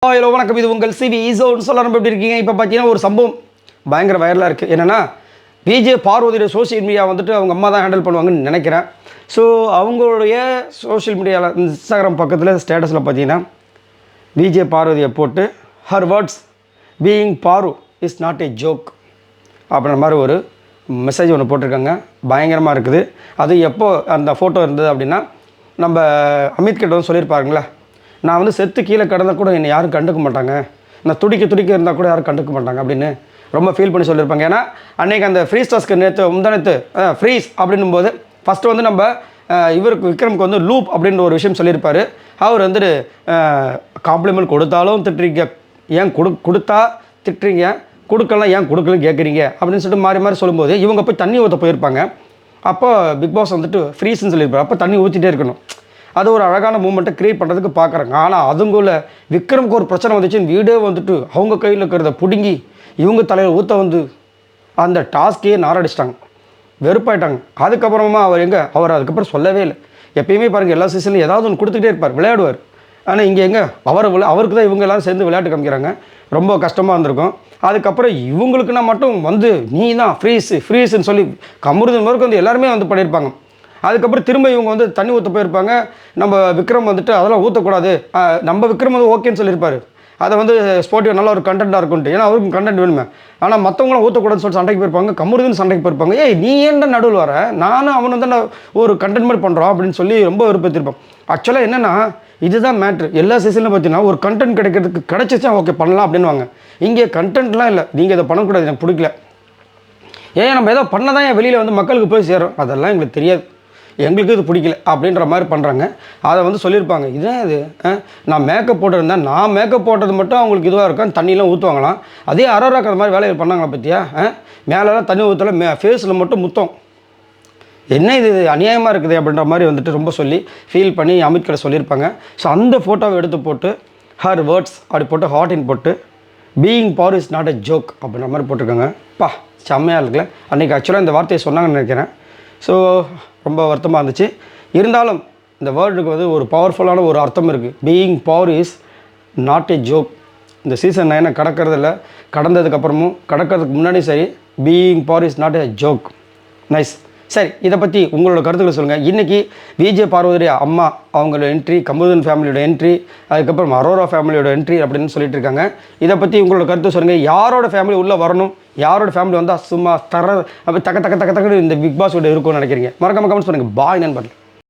Hello வணக்கம், இது உங்கள் சிவி ஈஸோன்னு சொல்ல எப்படி இருக்கீங்க? இப்போ பார்த்தீங்கன்னா ஒரு சம்பவம் பயங்கர வைரலாக இருக்குது. என்னென்னா விஜய் பார்வதியோட சோஷியல் மீடியா வந்துட்டு அவங்க அம்மா தான் ஹேண்டில் பண்ணுவாங்கன்னு நினைக்கிறேன். ஸோ அவங்களுடைய சோஷியல் மீடியாவில் இன்ஸ்டாகிராம் பக்கத்தில் ஸ்டேட்டஸில் பார்த்தீங்கன்னா விஜய் பார்வதியை போட்டு ஹர் வேர்ட்ஸ் பீயிங் பாரு இஸ் நாட் ஏ ஜோக் அப்படின்ற மாதிரி ஒரு மெசேஜ் ஒன்று போட்டிருக்காங்க. பயங்கரமாக இருக்குது. அது எப்போ அந்த ஃபோட்டோ இருந்தது அப்படின்னா, நம்ம அமித் கிட்ட வந்து சொல்லியிருப்பாருங்களா, நான் வந்து செத்து கீழே கிடந்தால் கூட என்னை யாரும் கண்டுக்க மாட்டாங்க, நான் துடிக்க இருந்தால் கூட யாரும் கண்டுக்க மாட்டாங்க அப்படின்னு ரொம்ப ஃபீல் பண்ணி சொல்லியிருப்பாங்க. ஏன்னா அன்றைக்கி அந்த ஃப்ரீஸ் டாஸ்க்கு முந்தானத்து ஃப்ரீஸ் அப்படின்னும் போது ஃபஸ்ட்டு வந்து நம்ம இவருக்கு விக்ரமுக்கு வந்து லூப் அப்படின்ற ஒரு விஷயம் சொல்லியிருப்பார். அவர் வந்துட்டு காம்ப்ளிமெண்ட் கொடுத்தாலும் திட்டுறீங்க, ஏன் கொடுத்தா திட்டுறீங்க, கொடுக்கலாம் ஏன் கொடுக்கலன்னு கேட்குறீங்க அப்படின்னு சொல்லிட்டு மாறி மாறி சொல்லும்போது இவங்க போய் தண்ணி ஊற்ற போயிருப்பாங்க. அப்போ பிக் பாஸ் வந்துட்டு ஃப்ரீஸ்ன்னு சொல்லியிருப்பார். அப்போ தண்ணி ஊற்றிட்டே இருக்கணும். அது ஒரு அழகான மூமெண்ட்டை க்ரியேட் பண்ணுறதுக்கு பார்க்குறாங்க. ஆனால் அதுங்குள்ள விக்ரமுக்கு ஒரு பிரச்சனை வந்துச்சுன்னு வீடியோ வந்துட்டு அவங்க கையில் இருக்கிறத பிடுங்கி இவங்க தலையில் ஊற்ற வந்து அந்த டாஸ்க்கையே நாரடிச்சிட்டாங்க, வெறுப்பாயிட்டாங்க. அதுக்கப்புறமா அவர் அதுக்கப்புறம் சொல்லவே இல்லை. எப்பயுமே பாருங்கள், எல்லா சீசன்லையும் ஏதாவது ஒன்று கொடுத்துக்கிட்டே இருப்பார், விளையாடுவார். ஆனால் இங்கே அவருக்கு தான் இவங்க எல்லோரும் சேர்ந்து விளையாட்டு காமிக்கிறாங்க. ரொம்ப கஷ்டமாக இருந்திருக்கும். அதுக்கப்புறம் இவங்களுக்குன்னா மட்டும் வந்து நீ தான் ஃப்ரீஸ்ன்னு சொல்லி கமருதன் வரைக்கும் வந்து எல்லாருமே வந்து பண்ணியிருப்பாங்க. அதுக்கப்புறம் திரும்ப இவங்க வந்து தண்ணி ஊற்ற போயிருப்பாங்க. நம்ம விக்ரம் வந்துட்டு அதெல்லாம் ஊற்றக்கூடாது, நம்ம விக்ரம் வந்து ஓகேன்னு சொல்லியிருப்பார். அதை வந்து ஸ்போர்ட்டிவ் நல்ல ஒரு கண்டென்ட்டாக இருக்குன்ட்டு, ஏன்னா அவருக்கும் கண்டென்ட் வேணுமே. ஆனால் மற்றவங்களும் ஊற்றக்கூடாதுன்னு சொல்லி சண்டைக்கு போயிருப்பாங்க. கமருதன் சண்டைக்கு போயிருப்பாங்க. நீ ஏன்டா நடுவில் வர, நானும் அவனு தான் ஒரு கண்டென்ட் மாதிரி பண்ணுறோம் அப்படின்னு சொல்லி ரொம்ப விருப்பத்திருப்போம். ஆக்சுவலாக என்னென்னா இதுதான் மேட்ரு. எல்லா சீசன்லையும் பார்த்தீங்கன்னா ஒரு கண்டென்ட் கிடைச்சிச்சா ஓகே பண்ணலாம் அப்படின்வாங்க. இங்கே கண்டென்ட்லாம் இல்லை, நீங்கள் இதை பண்ணக்கூடாது, எனக்கு பிடிக்கல, நம்ம ஏதோ பண்ண தான் என் வெளியில் வந்து மக்களுக்கு போய் சேரும், அதெல்லாம் எங்களுக்கு தெரியாது, எங்களுக்கு இது பிடிக்கல அப்படின்ற மாதிரி பண்ணுறாங்க. அதை வந்து சொல்லியிருப்பாங்க. இதுதான் இது, நான் மேக்கப் போட்டிருந்தேன், நான் மேக்கப் போட்டது மட்டும் அவங்களுக்கு இதுவாக இருக்கும், தண்ணியெலாம் ஊற்றுவாங்களாம். அதே அரோராக்கிற மாதிரி வேலையை பண்ணாங்களா பற்றியா? மேலெல்லாம் தண்ணி ஊற்றல, ஃபேஸில் மட்டும் முத்தம். என்ன இது அநியாயமாக இருக்குது அப்படின்ற மாதிரி வந்துட்டு ரொம்ப சொல்லி ஃபீல் பண்ணி அமித் கிட்ட சொல்லியிருப்பாங்க. ஸோ அந்த ஃபோட்டோவை எடுத்து போட்டு ஹர் வேர்ட்ஸ் அப்படி போட்டு ஹார்டின் போட்டு being power is not a joke அப்படின்ற மாதிரி போட்டிருக்காங்க. செம்மையாக இருக்குல்ல. அன்றைக்கி ஆக்சுவலாக இந்த வார்த்தையை சொன்னாங்கன்னு நினைக்கிறேன். ஸோ ரொம்ப வருத்தமாக இருந்துச்சு. இருந்தாலும் இந்த வேர்டுக்கு வந்து ஒரு பவர்ஃபுல்லான ஒரு அர்த்தம் இருக்குது. Being power is not a joke. இந்த சீசன் 9 கடக்கிறதில்ல, கடந்ததுக்கப்புறமும் கடக்கிறதுக்கு முன்னாடியும் சரி, being power is not a joke. Nice. சரி, இதை பற்றி உங்களோட கருத்துக்களை சொல்லுங்கள். இன்றைக்கி விஜய் பார்வதி அம்மா அவங்களோட என்ட்ரி, கமருதன் ஃபேமிலியோட என்ட்ரி, அதுக்கப்புறம் அரோரா ஃபேமிலியோட என்ட்ரி அப்படின்னு சொல்லிட்டு இருக்காங்க. இதை பற்றி உங்களோட கருத்து சொல்லுங்கள். யாரோட ஃபேமிலி உள்ளே வரணும், யாரோட ஃபேமிலி வந்தால் சும்மா அப்படி தக்க இந்த பிக் பாஸோட இருக்கும்னு நினைக்கிறீங்க? மறக்காம கமெண்ட்ஸ் பண்ணுங்கள். பாய் நண்பர்கள்.